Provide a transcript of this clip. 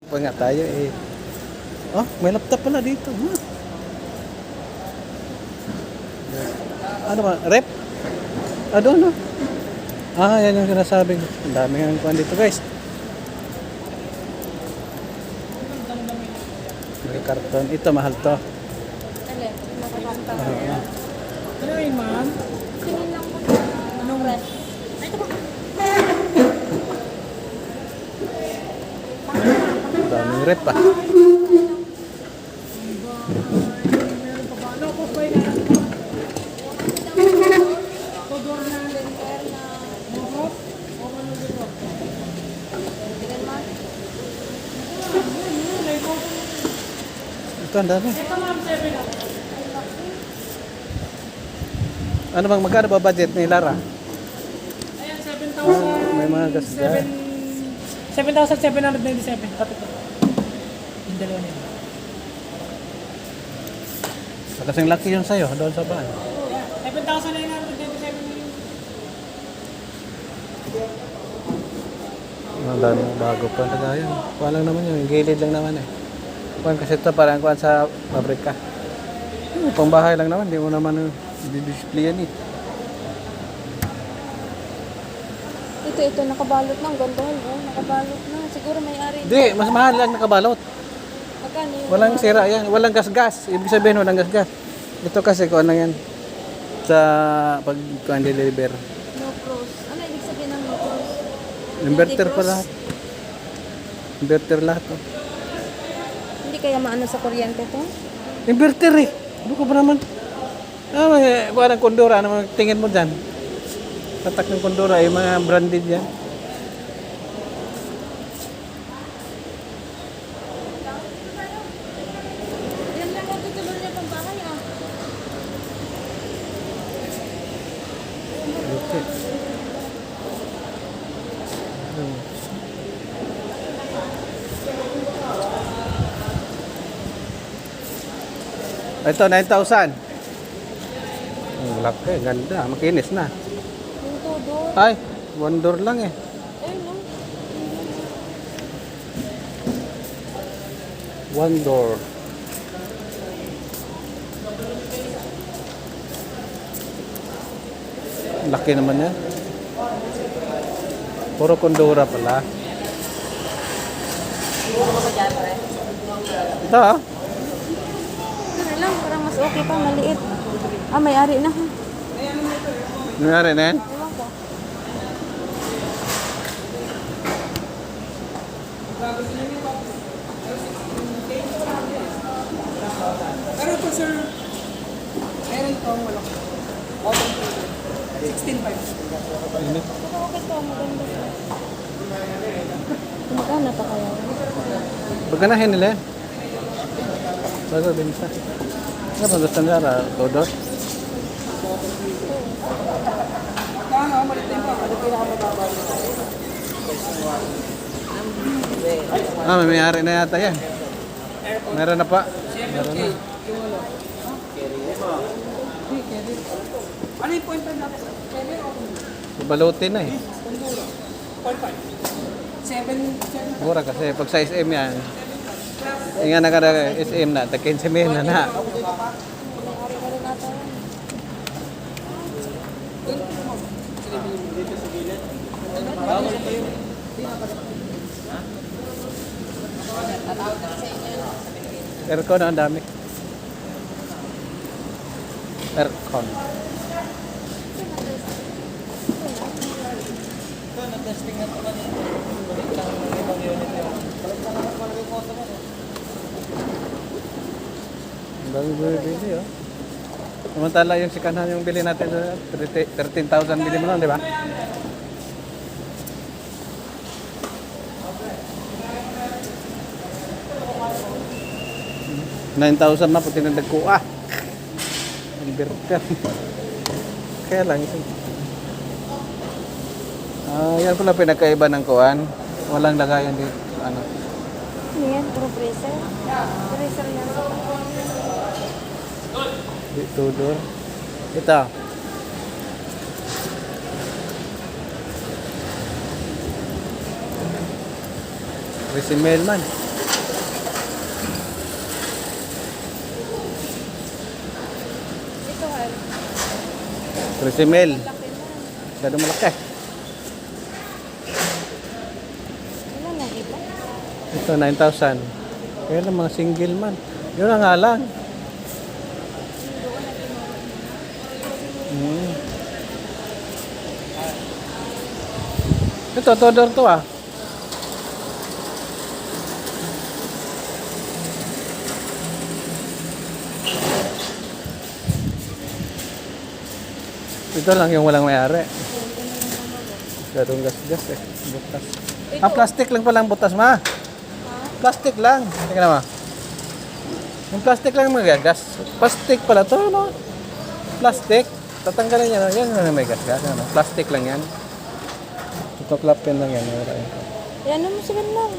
Pa nga tayo eh. Oh, may laptop pala dito. Huh? Ano ba? Rep? Ano? Ah, yan yung sinasabi ko. Ang dami nga kuhan dito guys. May karton. Ito mahal to. Alin? Nakakarta. Ano yun, ma'am? Tingin lang ko. Anong ref? Ay, ito ba? Ang daming rep ah. Meron pa ba? Ano po ba yun? Tudor na Lenter na... buhok? O ano dito? Tingin mo? Ito ang dami. Ito, ma'am, 7 up. Ano bang magkano ba budget ni Lara? Ayan, May mga gas dyan. 7,797. Pati po. Yung dalawa nila. Kasing laki yun sa'yo, doon sa bahay. 7,997 yun. Ang dami bago pa talaga yan. Kuha lang naman yun, gilid lang naman eh. Kuha kasi ito parang kuha sa pabrika. Pang bahay lang naman, hindi mo naman i-display yan eh. Ito, nakabalot na. Ang ganda. Oh, nakabalot na. Siguro may-ari. Hindi, mas mahal lang nakabalot. Magkano yun? Walang sira yan, walang gas-gas. Ibig sabihin walang gas-gas. Ito kasi kuha lang yan sa pag deliver. No pros. Ano ibig sabihin ng no pros? Inverter Hindi pa pros. lahat. Inverter lahat. Oh. Hindi kaya maano sa kuryente to? Inverter eh. Ano ka ba naman? Kuha ng kondora. Ano tingin mo dyan? Tatak ng kondora, yung mga branded yan. Yan lang ang tutuloy niya pang bahay ah. Okay. Ito, 9,000. Ang laki, ganda. Makinis na. Yung todo. Ay, one door lang eh. Ayun no. One door. Laki naman yan. Puro kondora pala. Ito ah. Ano lang, parang mas okay pa, maliit. Ah, may-ari na ha. Nangyari na yan? Ewan ko. Pero ito, sir, meron itong wala ko. 16.5. Init. Okay to, maganda to. Magkano pa kaya? Baganahin nila yan. Bago binta. Ano ba gusto nila? Todo? Kano, malit din pa. Ano pinakamababa? Ah, may may-ari na yata yan. Meron na pa. Meron na. Ano yung point natin? 7 o Balutin na eh. 7? Mura kasi pag sa SM yan. Yung nga nakada SM na, takin si na na. May-ari na rin ata yan. Aircon ang dami. Aircon. Ang dami bili oh. Samantala yung sikanan yung bili natin 13,000 bili mo lang, di ba? $9,000 na po tinandag ko inverter. Kaya lang ito. Yan pala pinagkaiba ng kuan. Walang lagayan dito. Ano? Ano yan? Puro bracer? Bracer yan. Tudor. Ito. Resimel man. 13 mil. Laki na. Gano'ng malaki. Wala nang iba. Ito, 9,000. Kaya lang mga single man. Yun ang nga lang. Hmm. Ito, Todor to ah. Ito lang yung walang mayari. Ganun gas-gas eh. Butas. Ah, plastic lang pala ang butas, ma. Plastic lang. Tingnan naman. Yung plastic lang magagas. Plastic pala to, no? Plastic. Tatanggalin yan. Yan na may gas-gas. Ano? Plastic lang yan. Tutuklapin lang yan. Yan mo, sige lang.